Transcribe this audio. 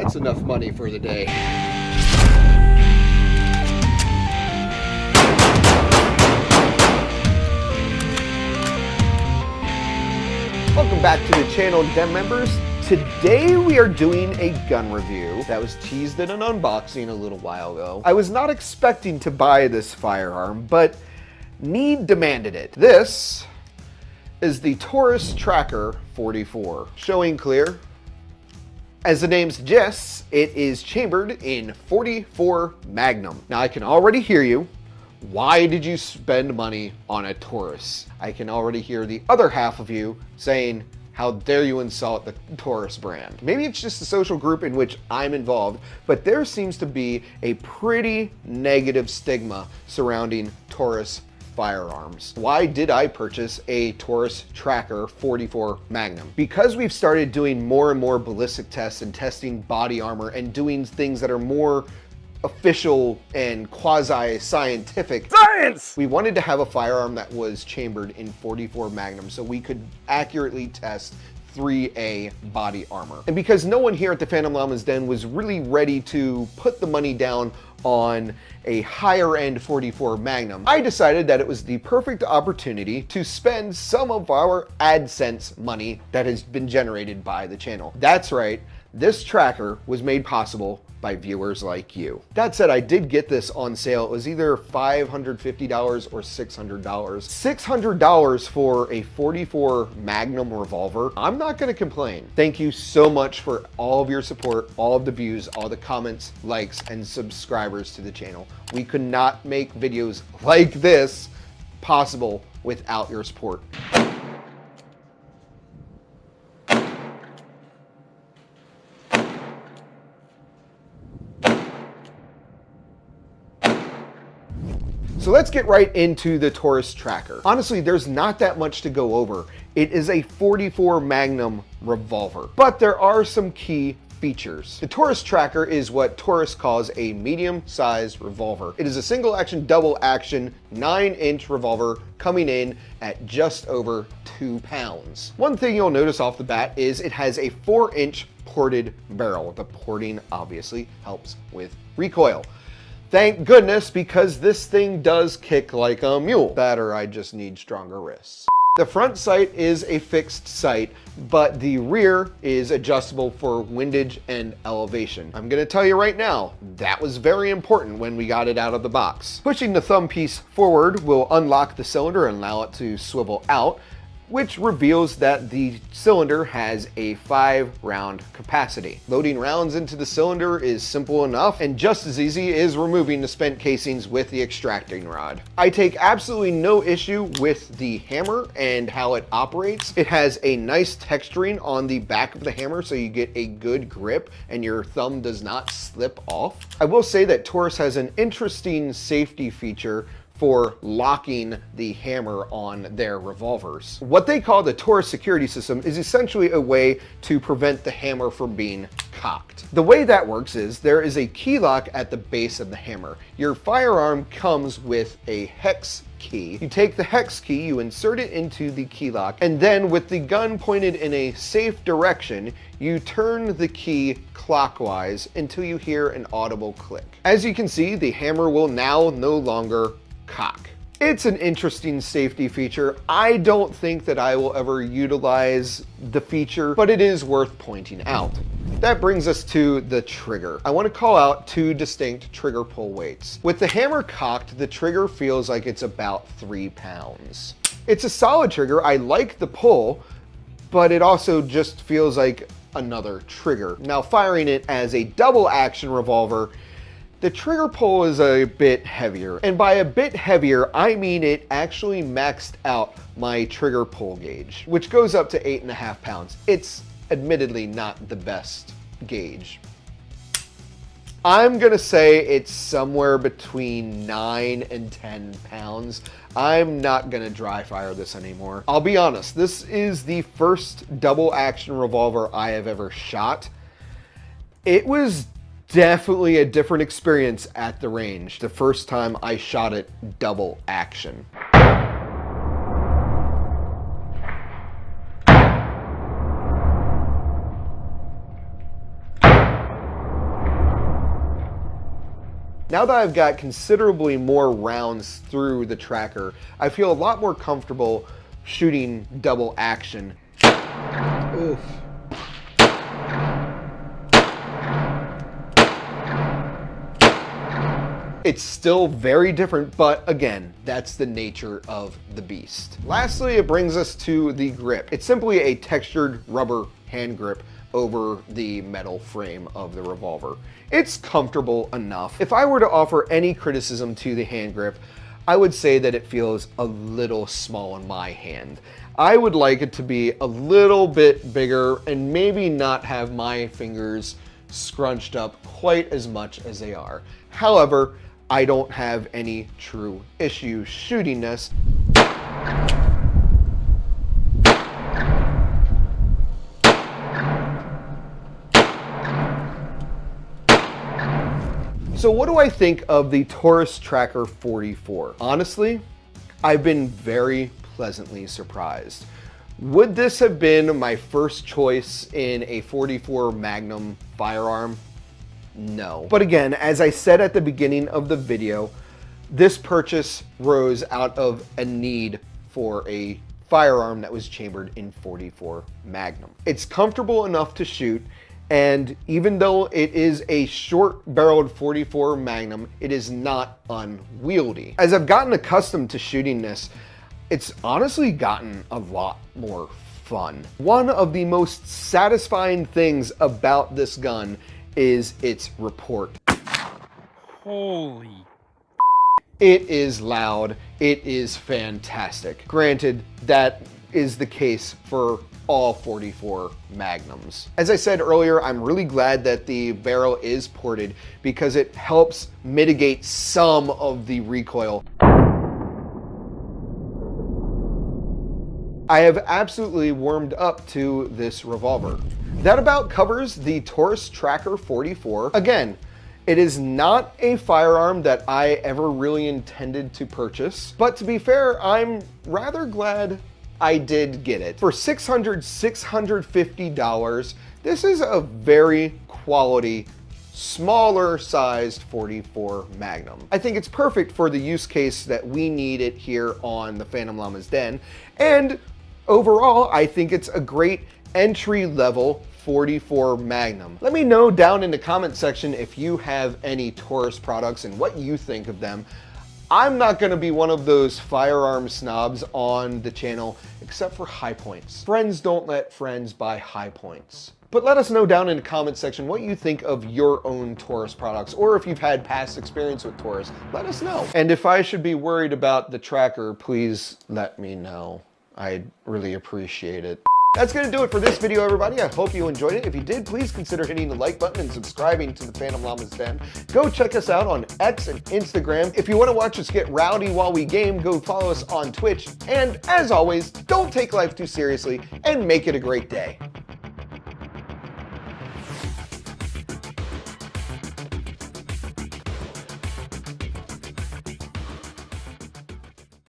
That's enough money for the day. Welcome back to the channel, Den members. Today we are doing a gun review that was teased in an unboxing a little while ago. I was not expecting to buy this firearm, but need demanded it. This is the Taurus Tracker 44. Showing clear. As the name suggests, it is chambered in 44 Magnum. Now I can already hear you. Why did you spend money on a Taurus? I can already hear the other half of you saying, how dare you insult the Taurus brand? Maybe it's just the social group in which I'm involved, but there seems to be a pretty negative stigma surrounding Taurus firearms. Why did I purchase a Taurus Tracker 44 Magnum? Because we've started doing more and more ballistic tests and testing body armor and doing things that are more official and quasi-scientific science. We wanted to have a firearm that was chambered in 44 Magnum so we could accurately test 3A body armor. And because no one here at the Phantom Llama's Den was really ready to put the money down on a higher end 44 Magnum, I decided that it was the perfect opportunity to spend some of our AdSense money that has been generated by the channel. That's right, this tracker was made possible by viewers like you. That said, I did get this on sale. It was either $550 or $600. $600 for a 44 Magnum revolver. I'm not gonna complain. Thank you so much for all of your support, all of the views, all the comments, likes, and subscribers to the channel. We could not make videos like this possible without your support. So let's get right into the Taurus Tracker. Honestly, there's not that much to go over. It is a 44 Magnum revolver, but there are some key features. The Taurus Tracker is what Taurus calls a medium-sized revolver. It is a single action, double action, 9-inch revolver coming in at just over 2 pounds. One thing you'll notice off the bat is it has a 4-inch ported barrel. The porting obviously helps with recoil. Thank goodness, because this thing does kick like a mule. That or I just need stronger wrists. The front sight is a fixed sight, but the rear is adjustable for windage and elevation. I'm gonna tell you right now, that was very important when we got it out of the box. Pushing the thumb piece forward will unlock the cylinder and allow it to swivel out, which reveals that the cylinder has a 5-round capacity. Loading rounds into the cylinder is simple enough, and just as easy is removing the spent casings with the extracting rod. I take absolutely no issue with the hammer and how it operates. It has a nice texturing on the back of the hammer so you get a good grip and your thumb does not slip off. I will say that Taurus has an interesting safety feature for locking the hammer on their revolvers. What they call the Taurus security system is essentially a way to prevent the hammer from being cocked. The way that works is there is a key lock at the base of the hammer. Your firearm comes with a hex key. You take the hex key, you insert it into the key lock, and then with the gun pointed in a safe direction, you turn the key clockwise until you hear an audible click. As you can see, the hammer will now no longer cock. It's an interesting safety feature. I don't think that I will ever utilize the feature, but it is worth pointing out. That brings us to the trigger. I want to call out 2 distinct trigger pull weights. With the hammer cocked, the trigger feels like it's about 3 pounds. It's a solid trigger. I like the pull, but it also just feels like another trigger. Now, firing it as a double action revolver, the trigger pull is a bit heavier, and by a bit heavier, I mean it actually maxed out my trigger pull gauge, which goes up to 8.5 pounds. It's admittedly not the best gauge. I'm gonna say it's somewhere between 9 and 10 pounds. I'm not gonna dry fire this anymore. I'll be honest, this is the first double action revolver I have ever shot. It was definitely a different experience at the range the first time I shot it double action. Now that I've got considerably more rounds through the tracker, I feel a lot more comfortable shooting double action. Oof. It's still very different, but again, that's the nature of the beast. Lastly, it brings us to the grip. It's simply a textured rubber hand grip over the metal frame of the revolver. It's comfortable enough. If I were to offer any criticism to the hand grip, I would say that it feels a little small in my hand. I would like it to be a little bit bigger and maybe not have my fingers scrunched up quite as much as they are. However, I don't have any true issue shooting this. So what do I think of the Taurus Tracker 44? Honestly, I've been very pleasantly surprised. Would this have been my first choice in a 44 Magnum firearm? No. But again, as I said at the beginning of the video, this purchase rose out of a need for a firearm that was chambered in 44 Magnum. It's comfortable enough to shoot, and even though it is a short-barreled 44 Magnum, it is not unwieldy. As I've gotten accustomed to shooting this, it's honestly gotten a lot more fun. One of the most satisfying things about this gun is its report. Holy. It is loud. It is fantastic. Granted, that is the case for all 44 Magnums. As I said earlier, I'm really glad that the barrel is ported because it helps mitigate some of the recoil. I have absolutely warmed up to this revolver. That about covers the Taurus Tracker 44. Again, it is not a firearm that I ever really intended to purchase, but to be fair, I'm rather glad I did get it. For $650, this is a very quality, smaller sized 44 Magnum. I think it's perfect for the use case that we need it here on the Phantom Llama's Den, and overall, I think it's a great entry-level 44 Magnum. Let me know down in the comment section if you have any Taurus products and what you think of them. I'm not gonna be one of those firearm snobs on the channel, except for high points. Friends don't let friends buy high points. But let us know down in the comment section what you think of your own Taurus products, or if you've had past experience with Taurus, let us know. And if I should be worried about the tracker, please let me know. I'd really appreciate it. That's gonna do it for this video, everybody. I hope you enjoyed it. If you did, please consider hitting the like button and subscribing to the Phantom Llama's Den. Go check us out on X and Instagram. If you wanna watch us get rowdy while we game, go follow us on Twitch. And as always, don't take life too seriously and make it a great day.